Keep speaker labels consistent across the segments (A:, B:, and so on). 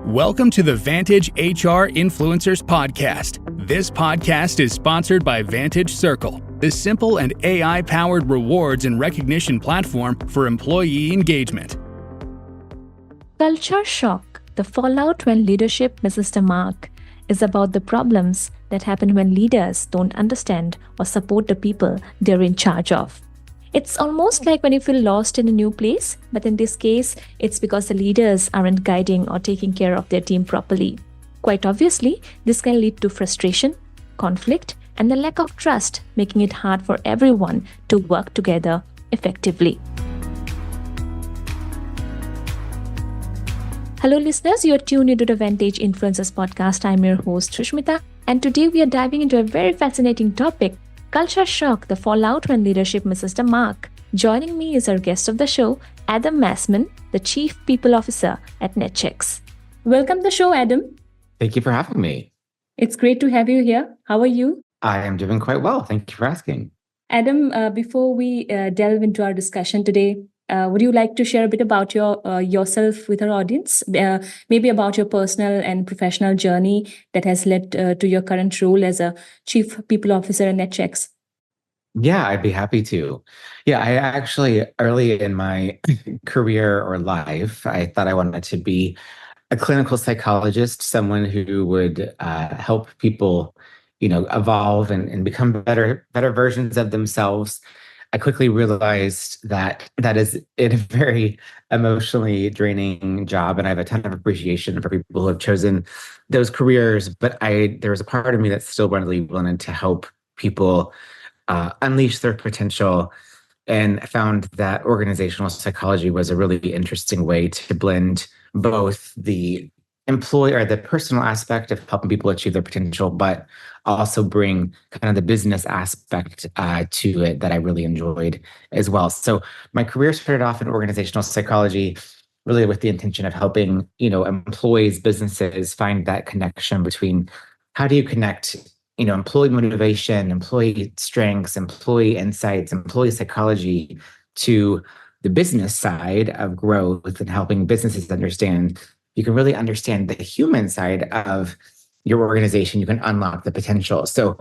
A: Welcome to the Vantage HR Influencers Podcast. This podcast is sponsored by Vantage Circle, the simple and AI-powered rewards and recognition platform for employee engagement.
B: Culture shock, the fallout when leadership misses the mark, is about the problems that happen when leaders don't understand or support the people they're in charge of. It's almost like when you feel lost in a new place, but in this case, it's because the leaders aren't guiding or taking care of their team properly. Quite obviously, this can lead to frustration, conflict, and the lack of trust, making it hard for everyone to work together effectively. Hello listeners, you are tuned into the Vantage Influencers Podcast. I'm your host Susmita, and today we are diving into a very fascinating topic, culture shock, the fallout when leadership misses the mark. Joining me is our guest of the show, Adam Massman, the Chief People Officer at Netchex. Welcome to the show, Adam.
C: Thank you for having me.
B: It's great to have you here. How are you?
C: I am doing quite well. Thank you for asking.
B: Adam, before we delve into our discussion today, would you like to share a bit about yourself with our audience? Maybe about your personal and professional journey that has led to your current role as a Chief People Officer at Netchex?
C: Yeah, I'd be happy to. Yeah, I actually, early in my career or life, I thought I wanted to be a clinical psychologist, someone who would help people, evolve and become better versions of themselves. I quickly realized that is a very emotionally draining job, and I have a ton of appreciation for people who have chosen those careers. But there was a part of me that still really wanted to help people unleash their potential, and found that organizational psychology was a really interesting way to blend both the employee or the personal aspect of helping people achieve their potential, but also bring kind of the business aspect to it that I really enjoyed as well. So my career started off in organizational psychology, really with the intention of helping, employees, businesses find that connection between how do you connect, employee motivation, employee strengths, employee insights, employee psychology to the business side of growth, and helping businesses understand you can really understand the human side of your organization. You can unlock the potential. So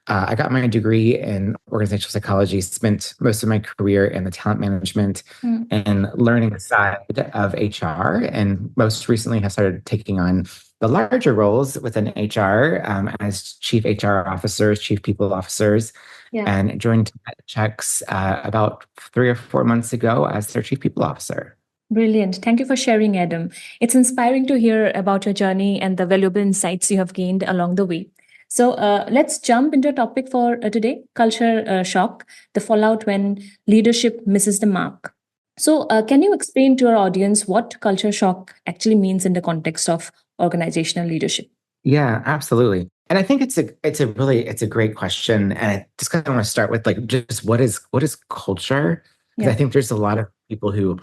C: I got my degree in organizational psychology, spent most of my career in the talent management and learning side of HR, and most recently have started taking on the larger roles within HR as chief HR officers, chief people officers, and joined Netchex about 3 or 4 months ago as their chief people officer.
B: Brilliant. Thank you for sharing, Adam. It's inspiring to hear about your journey and the valuable insights you have gained along the way. So let's jump into a topic for today, culture shock, the fallout when leadership misses the mark. So can you explain to our audience what culture shock actually means in the context of organizational leadership?
C: Yeah, absolutely. And I think it's a great question. And I just kind of want to start with just what is culture? Because I think there's a lot of people who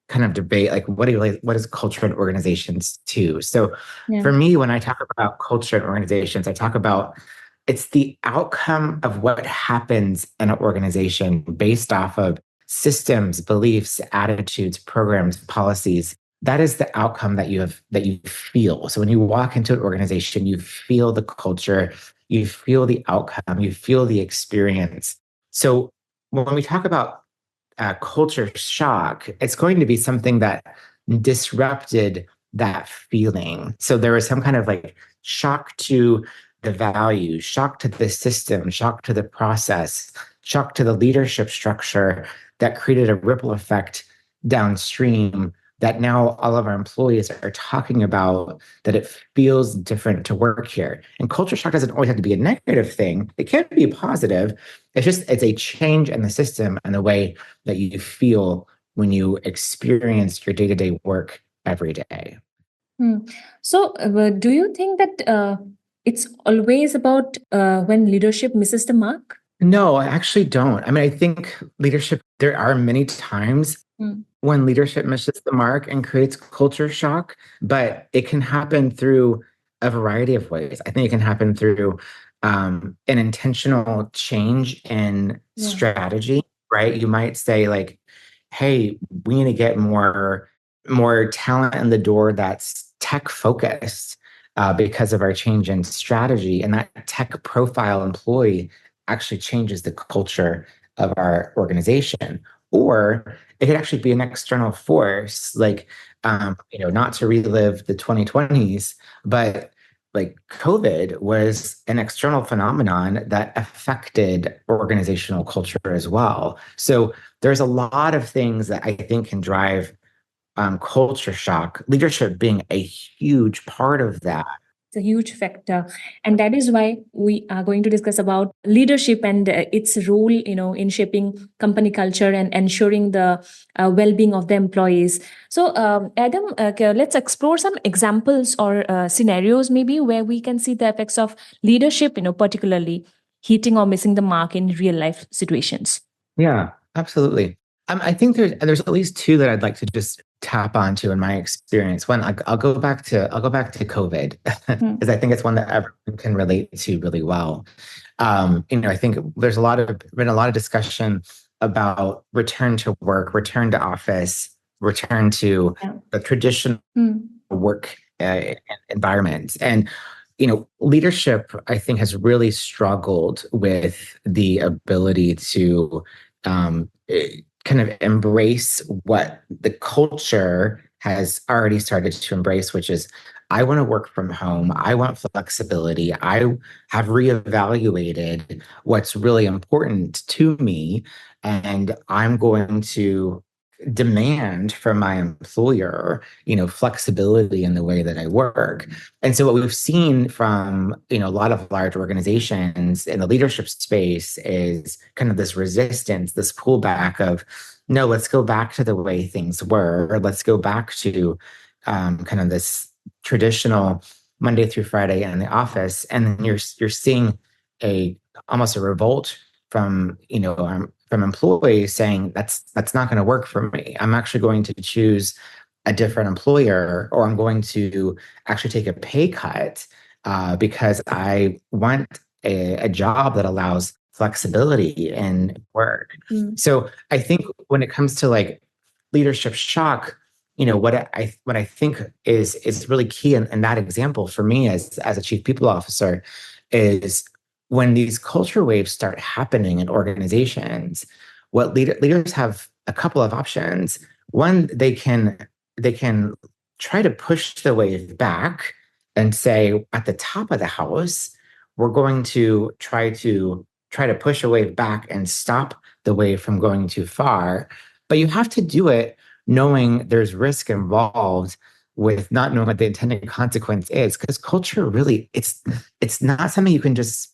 C: kind of debate what is culture in organizations too. So for me, when I talk about culture in organizations, I talk about it's the outcome of what happens in an organization based off of systems, beliefs, attitudes, programs, policies. That is the outcome that you feel. So when you walk into an organization, you feel the culture, you feel the outcome, you feel the experience. So when we talk about culture shock, it's going to be something that disrupted that feeling. So there was some kind of shock to the value, shock to the system, shock to the process, shock to the leadership structure that created a ripple effect downstream that now all of our employees are talking about, that it feels different to work here. And culture shock doesn't always have to be a negative thing. It can be positive. It's a change in the system and the way that you feel when you experience your day-to-day work every day.
B: So do you think that it's always about when leadership misses the mark?
C: No, I actually don't. I mean, I think leadership, there are many times when leadership misses the mark and creates culture shock, but it can happen through a variety of ways. I think it can happen through an intentional change in strategy, right? You might say hey, we need to get more talent in the door that's tech focused because of our change in strategy, and that tech profile employee actually changes the culture of our organization. Or it could actually be an external force, like, not to relive the 2020s, but like COVID was an external phenomenon that affected organizational culture as well. So there's a lot of things that I think can drive culture shock, leadership being a huge part of that.
B: It's a huge factor, and that is why we are going to discuss about leadership and its role, in shaping company culture and ensuring the well-being of the employees. So, Adam, let's explore some examples or scenarios, maybe where we can see the effects of leadership, particularly hitting or missing the mark in real life situations.
C: Yeah, absolutely. I think there's at least two that I'd like to just tap onto in my experience. One, I'll go back to COVID because I think it's one that everyone can relate to really well. I think there's been a lot of discussion about return to work, return to office, return to the traditional work environment, and leadership, I think, has really struggled with the ability to kind of embrace what the culture has already started to embrace, which is, I want to work from home. I want flexibility. I have reevaluated what's really important to me, and I'm going to demand from my employer, flexibility in the way that I work. And so what we've seen from, a lot of large organizations in the leadership space is kind of this resistance, this pullback of, no, let's go back to the way things were. Or let's go back to kind of this traditional Monday through Friday in the office. And then you're seeing almost a revolt from, from employees saying that's not going to work for me. I'm actually going to choose a different employer, or I'm going to actually take a pay cut because I want a job that allows flexibility in work. So I think when it comes to like leadership shock, what I think is really key in that example for me as a chief people officer is, when these culture waves start happening in organizations, what leaders have a couple of options. One, they can try to push the wave back and say, at the top of the house, we're going to try to push a wave back and stop the wave from going too far. But you have to do it knowing there's risk involved with not knowing what the intended consequence is, because culture really, it's not something you can just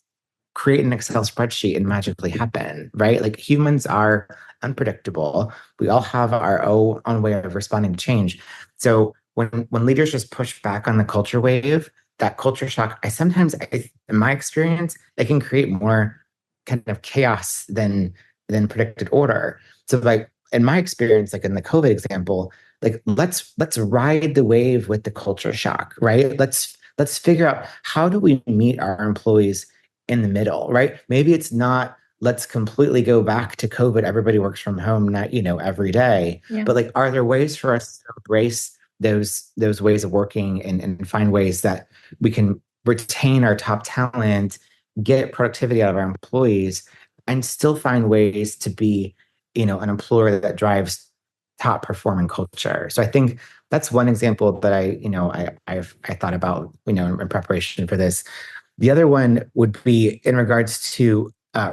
C: create an Excel spreadsheet and magically happen, right? Like, humans are unpredictable. We all have our own way of responding to change. So when leaders just push back on the culture wave, that culture shock, in my experience, it can create more kind of chaos than predicted order. So like in my experience, like in the COVID example, like let's ride the wave with the culture shock, right? Let's figure out, how do we meet our employees in the middle, right? Maybe it's not, let's completely go back to COVID, everybody works from home, not, every day. Yeah. But like, are there ways for us to embrace those ways of working and find ways that we can retain our top talent, get productivity out of our employees, and still find ways to be, an employer that drives top performing culture? So I think that's one example that I thought about, in preparation for this. The other one would be in regards to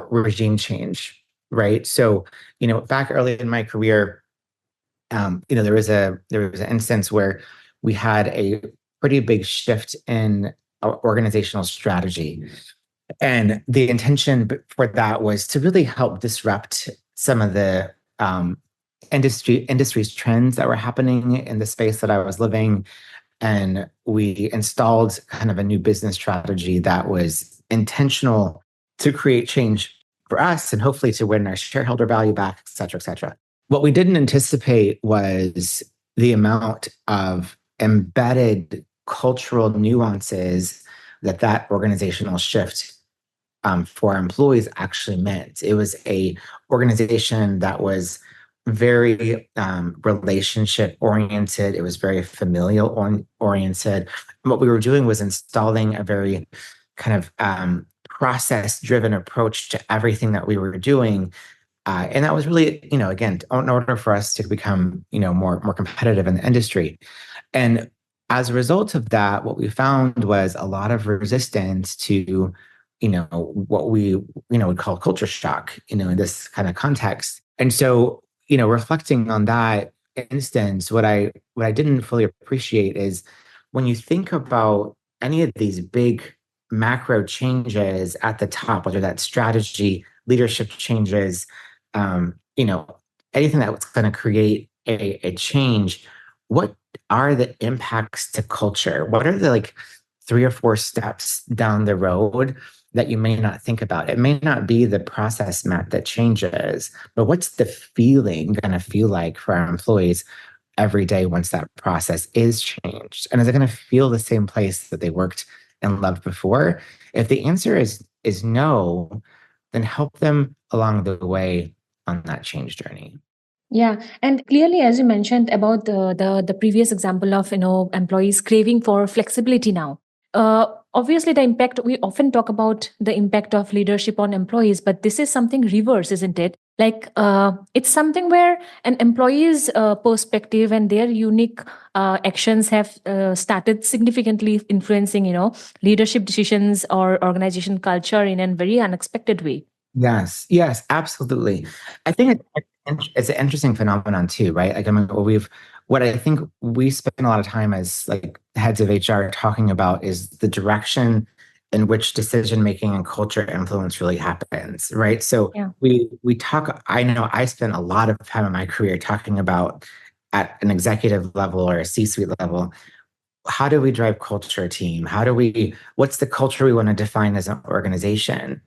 C: regime change, right? So, back early in my career, there was an instance where we had a pretty big shift in our organizational strategy, and the intention for that was to really help disrupt some of the industry's trends that were happening in the space that I was living. And we installed kind of a new business strategy that was intentional to create change for us and hopefully to win our shareholder value back, et cetera, et cetera. What we didn't anticipate was the amount of embedded cultural nuances that organizational shift for our employees actually meant. It was a organization that was very relationship oriented. It was very familial oriented. And what we were doing was installing a very kind of process driven approach to everything that we were doing. And that was really, again, in order for us to become, more competitive in the industry. And as a result of that, what we found was a lot of resistance to, what we, would call culture shock, in this kind of context. And so, reflecting on that instance, what I didn't fully appreciate is when you think about any of these big macro changes at the top, whether that's strategy, leadership changes, um, you know, anything that's going to create a change, what are the impacts to culture? What are the like 3 or 4 steps down the road that you may not think about? It may not be the process map that changes, but what's the feeling going to feel like for our employees every day once that process is changed? And is it going to feel the same place that they worked and loved before? If the answer is no, then help them along the way on that change journey.
B: Yeah, and clearly, as you mentioned about the previous example of employees craving for flexibility now. Obviously, the impact, we often talk about the impact of leadership on employees, but this is something reverse, isn't it? Like it's something where an employee's perspective and their unique actions have started significantly influencing leadership decisions or organization culture in a very unexpected way.
C: Yes, absolutely. I think it's an interesting phenomenon too, right? Like, I mean, what I think we spend a lot of time as like heads of HR talking about is the direction in which decision making and culture influence really happens, right? So
B: Yeah.
C: we talk. I know I spent a lot of time in my career talking about at an executive level or a C-suite level. How do we drive culture team? What's the culture we want to define as an organization?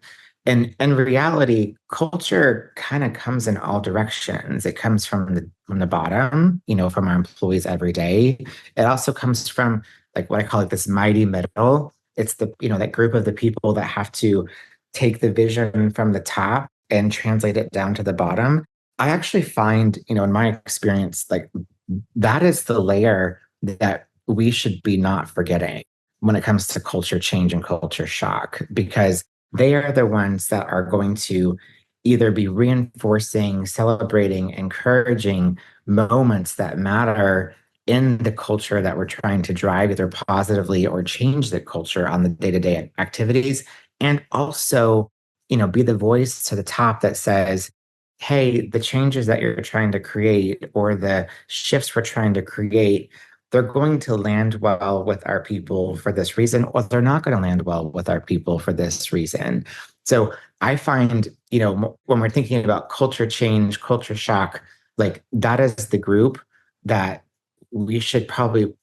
C: And in reality, culture kind of comes in all directions. It comes from the bottom, from our employees every day. It also comes from like what I call like this mighty middle. It's that group of the people that have to take the vision from the top and translate it down to the bottom. I actually find, in my experience, like that is the layer that we should be not forgetting when it comes to culture change and culture shock, because they are the ones that are going to either be reinforcing, celebrating, encouraging moments that matter in the culture that we're trying to drive, either positively or change the culture on the day-to-day activities. And also, be the voice to the top that says, hey, the changes that you're trying to create or the shifts we're trying to create, they're going to land well with our people for this reason, or they're not going to land well with our people for this reason. So I find, when we're thinking about culture change, culture shock, like that is the group that we should probably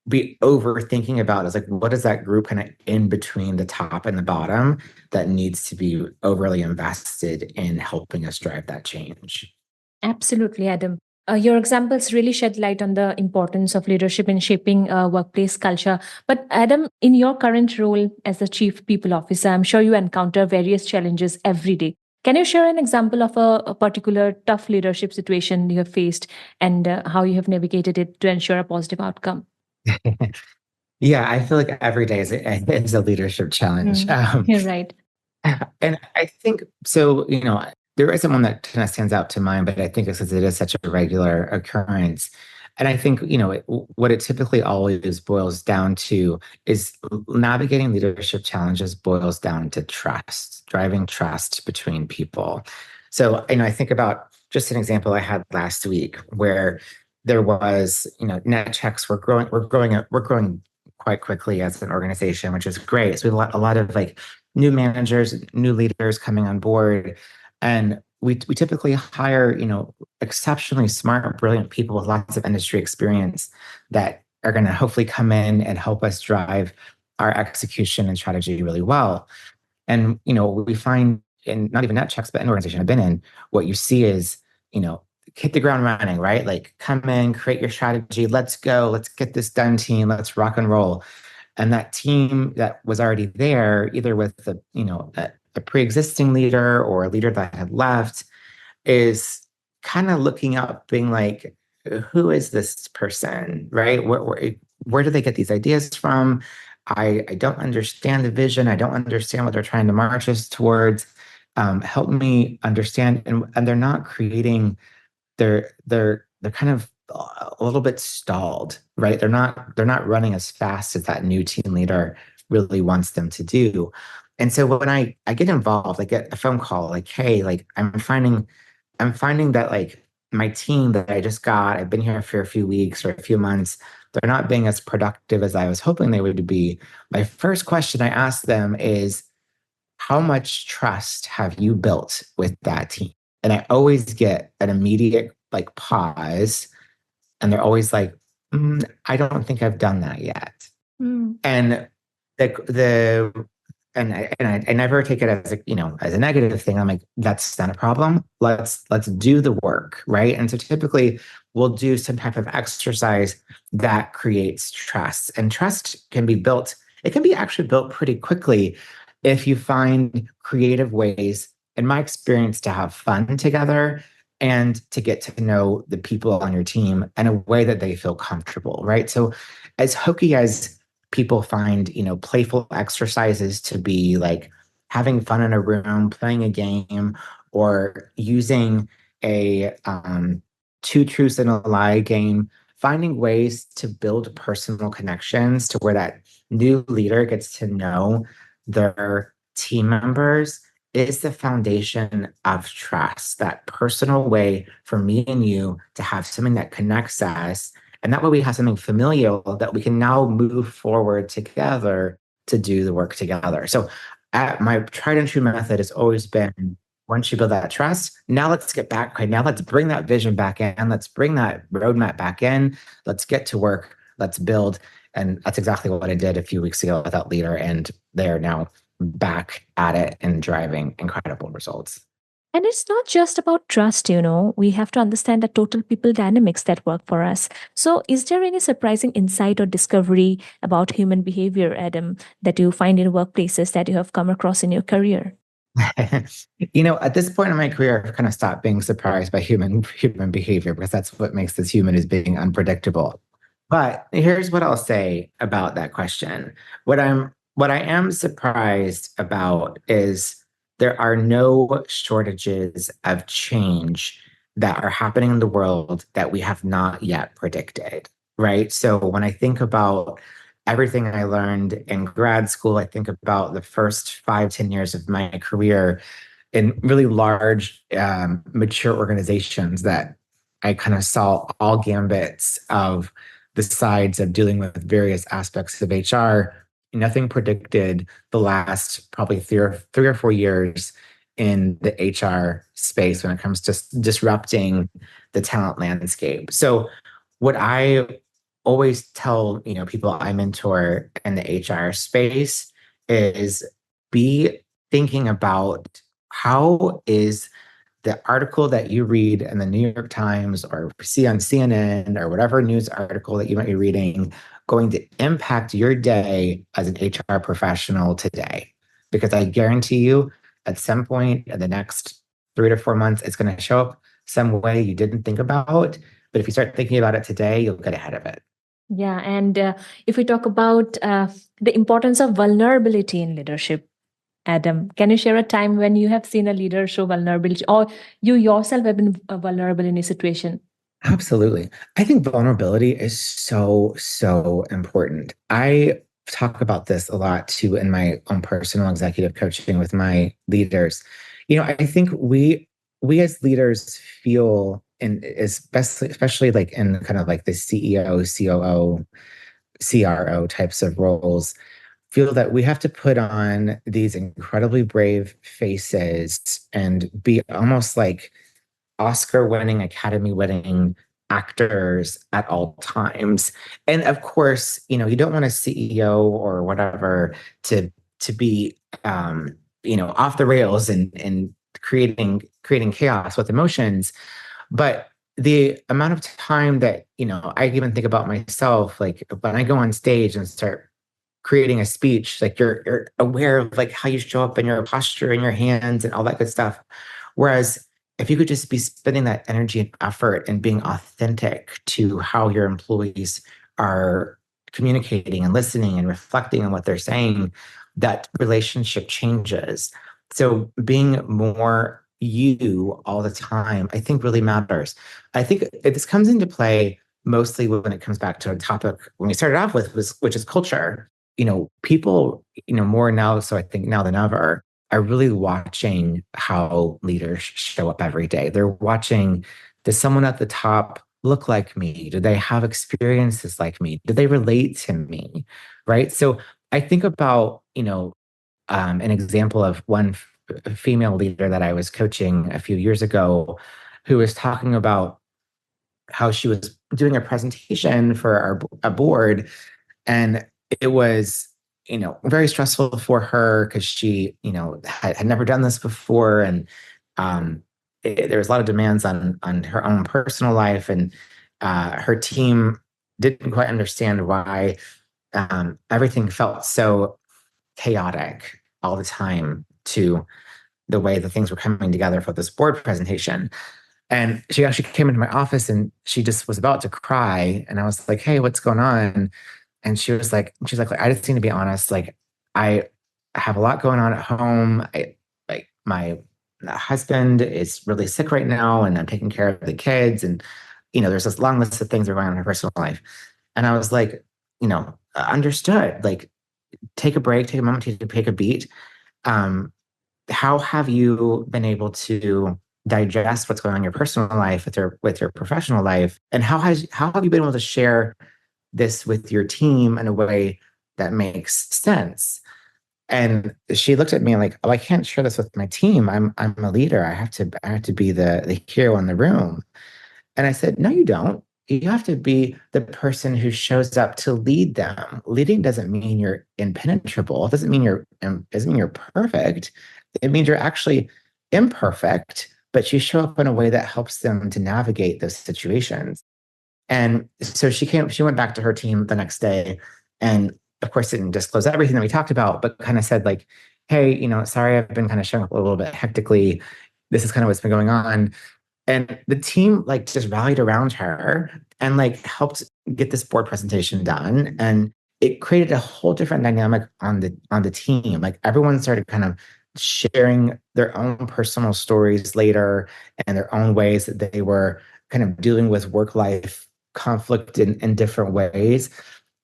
C: be overthinking about, is like, what is that group kind of in between the top and the bottom that needs to be overly invested in helping us drive that change?
B: Absolutely, Adam. Your examples really shed light on the importance of leadership in shaping workplace culture. But, Adam, in your current role as the Chief People Officer, I'm sure you encounter various challenges every day. Can you share an example of a particular tough leadership situation you have faced and how you have navigated it to ensure a positive outcome?
C: Yeah, I feel like every day is a leadership challenge.
B: You're right.
C: And I think so, there isn't one that kind of stands out to mind, but I think it's because it is such a regular occurrence. And I think, what it typically always boils down to is navigating leadership challenges boils down to trust, driving trust between people. So, I think about just an example I had last week where there was, Netchex, we're growing quite quickly as an organization, which is great. So we have a lot of like new managers, new leaders coming on board. And we typically hire, exceptionally smart, brilliant people with lots of industry experience that are going to hopefully come in and help us drive our execution and strategy really well. And, we find in not even Netchex, but any organization I've been in, what you see is, hit the ground running, right? Like come in, create your strategy. Let's go. Let's get this done, team. Let's rock and roll. And that team that was already there, either with a pre-existing leader or a leader that had left, is kind of looking up, being like, who is this person, right? Where do they get these ideas from? I don't understand the vision. I don't understand what they're trying to march us towards. Help me understand. And they're not creating, they're kind of a little bit stalled, right? They're not running as fast as that new team leader really wants them to do. And so when I get involved, I get a phone call like, hey, like I'm finding that like my team that I just got, I've been here for a few weeks or a few months, they're not being as productive as I was hoping they would be. My first question I ask them is, how much trust have you built with that team? And I always get an immediate like pause, and they're always like, I don't think I've done that yet.
B: Mm.
C: And the I never take it as a negative thing. I'm like, that's not a problem. Let's do the work, right? And so typically we'll do some type of exercise that creates trust. And trust can be built, it can be actually built pretty quickly if you find creative ways, in my experience, to have fun together and to get to know the people on your team in a way that they feel comfortable, right? So as hokey as people find, playful exercises to be like having fun in a room, playing a game, or using a two truths and a lie game, finding ways to build personal connections to where that new leader gets to know their team members is the foundation of trust, that personal way for me and you to have something that connects us. And that way we have something familial that we can now move forward together to do the work together. So my tried and true method has always been, once you build that trust, now let's get back. Okay, now let's bring that vision back in. Let's bring that roadmap back in. Let's get to work. Let's build. And that's exactly what I did a few weeks ago with that leader. And they're now back at it and driving incredible results.
B: And it's not just about trust, we have to understand the total people dynamics that work for us. So, is there any surprising insight or discovery about human behavior, Adam, that you find in workplaces that you have come across in your career?
C: At this point in my career, I've kind of stopped being surprised by human behavior, because that's what makes us human, is being unpredictable. But here's what I'll say about that question. What I am surprised about is there are no shortages of change that are happening in the world that we have not yet predicted, right? So when I think about everything I learned in grad school, I think about the first 5, 10 years of my career in really large, mature organizations that I kind of saw all gambits of the sides of dealing with various aspects of HR. Nothing predicted the last probably 3 or 4 years in the HR space when it comes to disrupting the talent landscape. So what I always tell people I mentor in the HR space is, be thinking about, how is the article that you read in the New York Times or see on CNN or whatever news article that you might be reading going to impact your day as an HR professional today? Because I guarantee you, at some point in the next 3 to 4 months, it's going to show up some way you didn't think about. But if you start thinking about it today, you'll get ahead of it.
B: Yeah. And if we talk about the importance of vulnerability in leadership, Adam, can you share a time when you have seen a leader show vulnerability, or you yourself have been vulnerable in a situation?
C: Absolutely. I think vulnerability is so, so important. I talk about this a lot too in my own personal executive coaching with my leaders. I think we as leaders feel, and especially like in kind of like the CEO, COO, CRO types of roles, feel that we have to put on these incredibly brave faces and be almost like Oscar-winning, Academy-winning actors at all times. And of course, you don't want a CEO or whatever to be off the rails and creating chaos with emotions. But the amount of time that, I even think about myself, like when I go on stage and start creating a speech, like you're aware of like how you show up and your posture and your hands and all that good stuff. Whereas if you could just be spending that energy and effort and being authentic to how your employees are communicating and listening and reflecting on what they're saying, that relationship changes. So being more you all the time, I think really matters. I think this comes into play mostly when it comes back to a topic when we started off with, which is culture. People, more now, so I think now than ever, are really watching how leaders show up every day. They're watching, does someone at the top look like me? Do they have experiences like me? Do they relate to me? Right. So I think about, an example of one female leader that I was coaching a few years ago who was talking about how she was doing a presentation for a board, and it was very stressful for her because she had never done this before, and there was a lot of demands on her own personal life, and her team didn't quite understand why everything felt so chaotic all the time to the way that things were coming together for this board presentation. And she actually came into my office and she just was about to cry. And I was like, hey, what's going on? And she's like, I just need to be honest. Like, I have a lot going on at home. My husband is really sick right now, and I'm taking care of the kids. And, there's this long list of things that are going on in her personal life. And I was like, understood. Like, take a break, take a moment to take a beat. How have you been able to digest what's going on in your personal life with your professional life? And how have you been able to share this with your team in a way that makes sense? And she looked at me like, oh, I can't share this with my team. I'm a leader. I have to be the hero in the room. And I said, no, you don't. You have to be the person who shows up to lead them. Leading doesn't mean you're impenetrable. It doesn't mean you're perfect. It means you're actually imperfect, but you show up in a way that helps them to navigate those situations. And so she went back to her team the next day, and of course didn't disclose everything that we talked about, but kind of said like, hey, sorry, I've been kind of showing up a little bit hectically. This is kind of what's been going on. And the team like just rallied around her and like helped get this board presentation done. And it created a whole different dynamic on the team. Like, everyone started kind of sharing their own personal stories later and their own ways that they were kind of dealing with work-life conflict in different ways.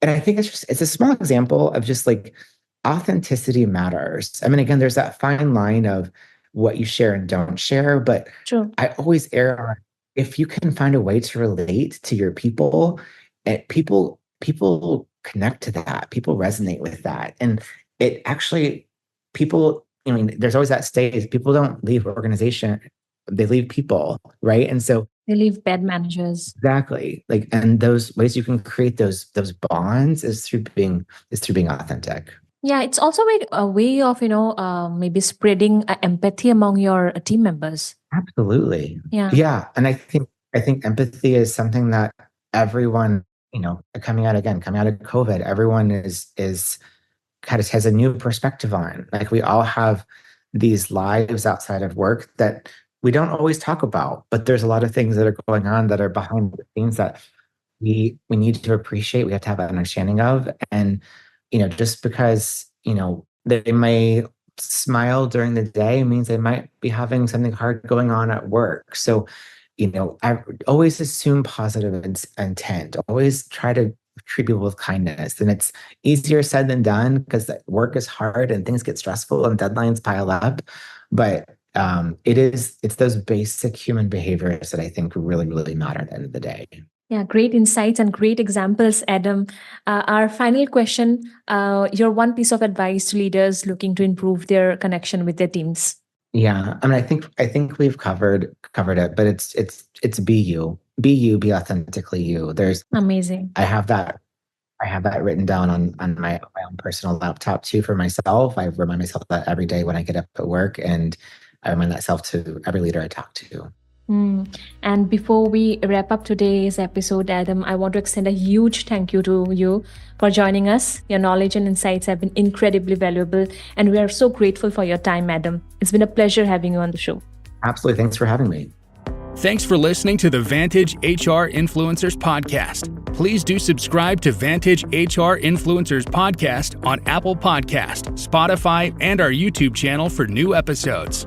C: And I think it's a small example of just like authenticity matters. I mean, again, there's that fine line of what you share and don't share, but
B: True.
C: I always err on, if you can find a way to relate to your people, and people connect to that, people resonate with that. And it actually, people, there's always that stage, people don't leave organization, they leave people, right? And so
B: They leave bad managers.
C: exactly, like, and those ways you can create those bonds is through being authentic.
B: Yeah, it's also a way of, maybe spreading empathy among your team members.
C: Absolutely.
B: Yeah.
C: Yeah. And I think empathy is something that everyone, coming out of COVID, everyone is kind of has a new perspective on. Like, we all have these lives outside of work that we don't always talk about, but there's a lot of things that are going on that are behind the scenes that we need to appreciate. We have to have an understanding of. And, just because, they may smile during the day means they might be having something hard going on at work. So, I always assume positive intent, always try to treat people with kindness. And it's easier said than done because work is hard and things get stressful and deadlines pile up. But it's those basic human behaviors that I think really, really matter at the end of the day.
B: Yeah, great insights and great examples, Adam. Our final question, your one piece of advice to leaders looking to improve their connection with their teams.
C: Yeah, I mean, I think we've covered it, but it's be you, be authentically you. There's
B: Amazing.
C: I have that written down on my own personal laptop too for myself. I remind myself that every day when I get up at work, and I remind myself to every leader I talk to.
B: And before we wrap up today's episode, Adam, I want to extend a huge thank you to you for joining us. Your knowledge and insights have been incredibly valuable, and we are so grateful for your time, Adam. It's been a pleasure having you on the show.
C: Absolutely. Thanks for having me.
A: Thanks for listening to the Vantage HR Influencers Podcast. Please do subscribe to Vantage HR Influencers Podcast on Apple Podcast, Spotify, and our YouTube channel for new episodes.